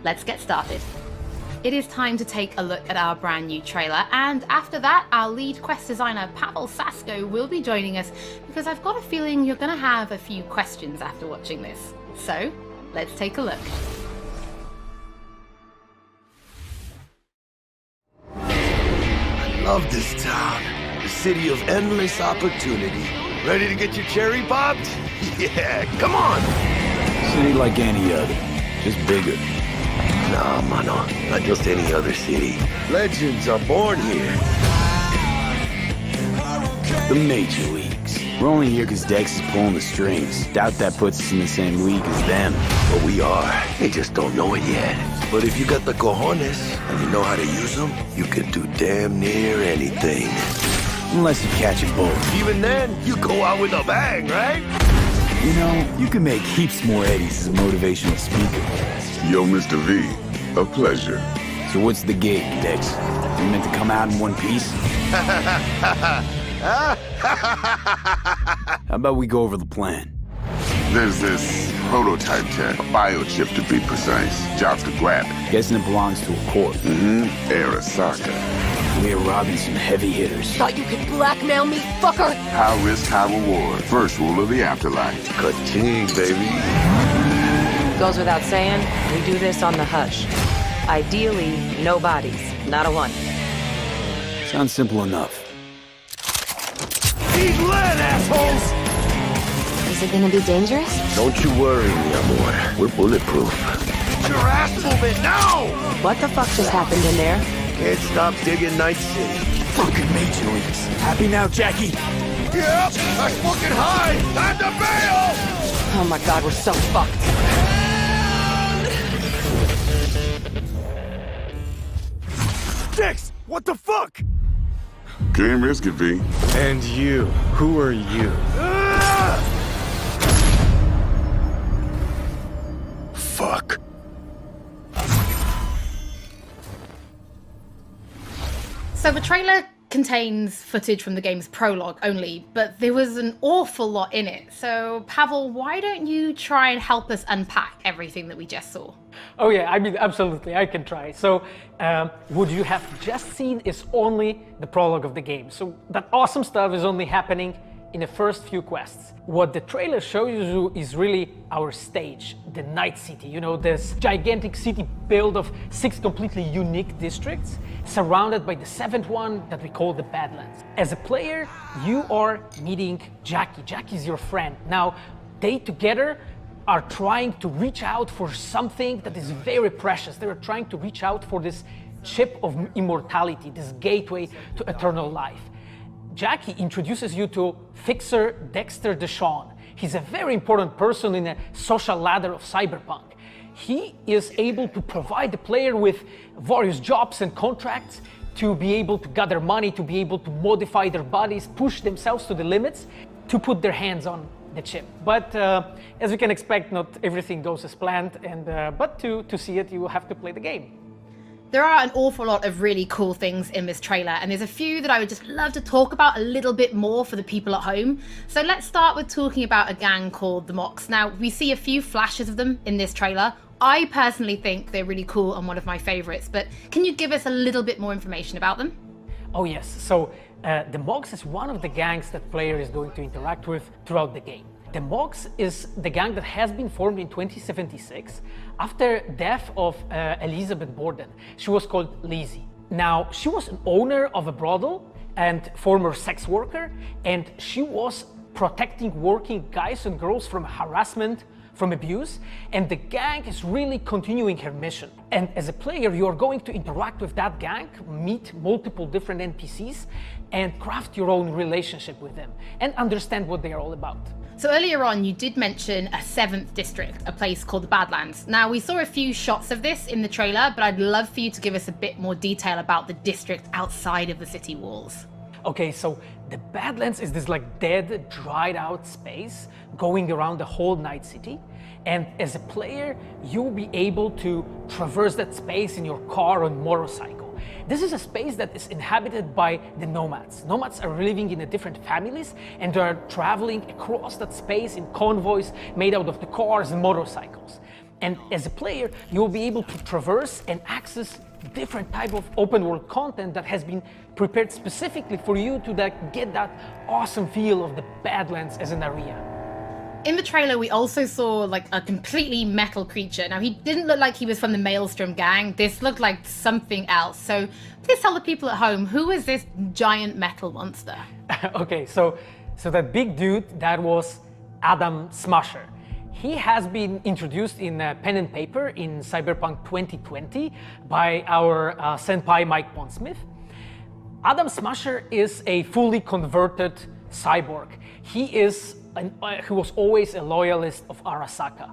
let's get started. It is time to take a look at our brand new trailer, and after that, our lead quest designer Pavel Sasko will be joining us because I've got a feeling you're going to have a few questions after watching this. So, let's take a look. I love this town. The city of endless opportunity. Ready to get your cherry popped? Yeah, come on! City like any other, just bigger. Nah, mano, not just any other city. Legends are born here. The major leagues. We're only here because Dex is pulling the strings. Doubt that puts us in the same league as them. But we are. They just don't know it yet. But if you got the cojones and you know how to use them, you can do damn near anything. Unless you catch a bullet. Even then, you go out with a bang, right? You know, you can make heaps more eddies as a motivational speaker. Yo, Mr. V, a pleasure. So what's the gig, Dex? You meant to come out in one piece? How about we go over the plan? There's this prototype tech, a biochip to be precise. Job's to grab it. Guessing it belongs to a corp. Arasaka. We're robbing some heavy hitters. Thought you could blackmail me, fucker? High risk, high reward. First rule of the afterlife. Ka-ching, baby. Goes without saying, we do this on the hush. Ideally, no bodies, not a one. Sounds simple enough. Eat lead, assholes! Is it gonna be dangerous? Don't you worry, mi amor. We're bulletproof. Get your ass moving now! What the fuck just happened in there? Can't stop digging Night City. Fucking major leagues. Happy now, Jackie? Yep, that's fucking high! Time to bail! Oh my god, we're so fucked. Dex, what the fuck? Can't risk it, V. And you, who are you? Fuck. So the trailer contains footage from the game's prologue only, but there was an awful lot in it. So Pavel, why don't you try and help us unpack everything that we just saw? Oh yeah, I mean, absolutely, I can try. So what you have just seen is only the prologue of the game. So that awesome stuff is only happening in the first few quests. What the trailer shows you is really our stage, the Night City. You know, this gigantic city built of 6 completely unique districts, surrounded by the 7th one that we call the Badlands. As a player, you are meeting Jackie. Jackie's your friend. Now, they together are trying to reach out for something that is very precious. They are trying to reach out for this chip of immortality, this gateway to eternal life. Jackie introduces you to Fixer Dexter Deshawn. He's a very important person in the social ladder of Cyberpunk. He is able to provide the player with various jobs and contracts to be able to gather money, to be able to modify their bodies, push themselves to the limits, to put their hands on the chip. But as you can expect, not everything goes as planned, and but to see it, you will have to play the game. There are an awful lot of really cool things in this trailer, and there's a few that I would just love to talk about a little bit more for the people at home. So let's start with talking about a gang called the Mox. Now, we see a few flashes of them in this trailer. I personally think they're really cool and one of my favorites, but can you give us a little bit more information about them? Oh yes, so the Mox is one of the gangs that player is going to interact with throughout the game. The Mox is the gang that has been formed in 2076 after death of Elizabeth Borden. She was called Lizzie. Now, she was an owner of a brothel and former sex worker, and she was protecting working guys and girls from harassment, from abuse, and the gang is really continuing her mission. And as a player, you are going to interact with that gang, meet multiple different NPCs, and craft your own relationship with them, and understand what they are all about. So earlier on, you did mention a 7th district, a place called the Badlands. Now, we saw a few shots of this in the trailer, but I'd love for you to give us a bit more detail about the district outside of the city walls. Okay, so the Badlands is this like dead, dried out space going around the whole Night City. And as a player, you'll be able to traverse that space in your car or motorcycle. This is a space that is inhabited by the nomads. Nomads are living in different families and they are traveling across that space in convoys made out of the cars and motorcycles. And as a player, you'll be able to traverse and access different type of open world content that has been prepared specifically for you to get that awesome feel of the Badlands as an area. In the trailer, we also saw like a completely metal creature. Now, he didn't look like he was from the Maelstrom gang. This looked like something else. So please tell the people at home, who is this giant metal monster? Okay, so that big dude, that was Adam Smasher. He has been introduced in pen and paper in Cyberpunk 2020 by our senpai Mike Pondsmith. Adam Smasher is a fully converted cyborg. He was always a loyalist of Arasaka.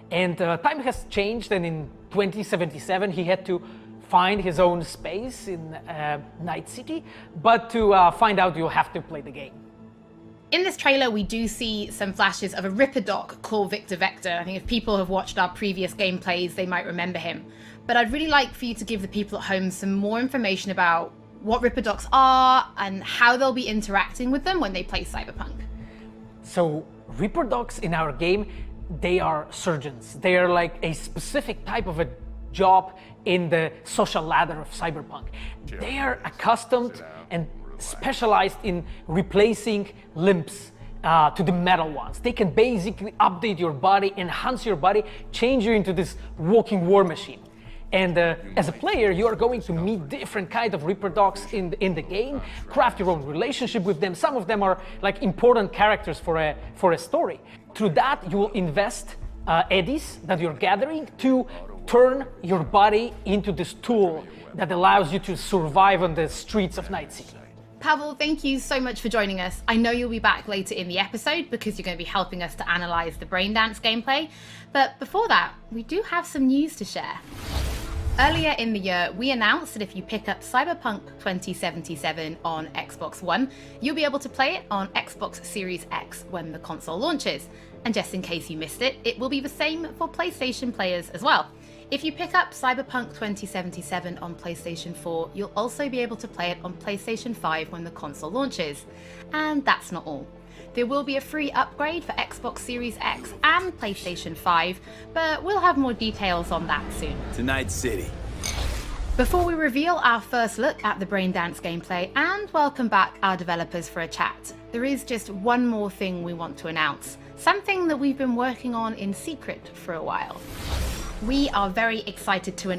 And time has changed, and in 2077 he had to find his own space in Night City. But to find out, you'll have to play the game. In this trailer, we do see some flashes of a Ripper Doc called Victor Vector. I think if people have watched our previous gameplays, they might remember him. But I'd really like for you to give the people at home some more information about what Ripper Docs are and how they'll be interacting with them when they play Cyberpunk. So Ripper Docs in our game, they are surgeons. They are like a specific type of a job in the social ladder of Cyberpunk. They are accustomed and specialized in replacing limbs to the metal ones. They can basically update your body, enhance your body, change you into this walking war machine. And as a player, you are going to meet different kind of Ripper Docs in the game, craft your own relationship with them. Some of them are like important characters for a story. Through that, you will invest eddies that you're gathering to turn your body into this tool that allows you to survive on the streets of Night City. Pavel, thank you so much for joining us. I know you'll be back later in the episode because you're going to be helping us to analyze the Braindance gameplay. But before that, we do have some news to share. Earlier in the year, we announced that if you pick up Cyberpunk 2077 on Xbox One, you'll be able to play it on Xbox Series X when the console launches. And just in case you missed it, it will be the same for PlayStation players as well. If you pick up Cyberpunk 2077 on PlayStation 4, you'll also be able to play it on PlayStation 5 when the console launches. And that's not all. There will be a free upgrade for Xbox Series X and PlayStation 5, but we'll have more details on that soon. To Night City. Before we reveal our first look at the Braindance gameplay and welcome back our developers for a chat, there is just one more thing we want to announce. Something that we've been working on in secret for a while. We are very excited to announce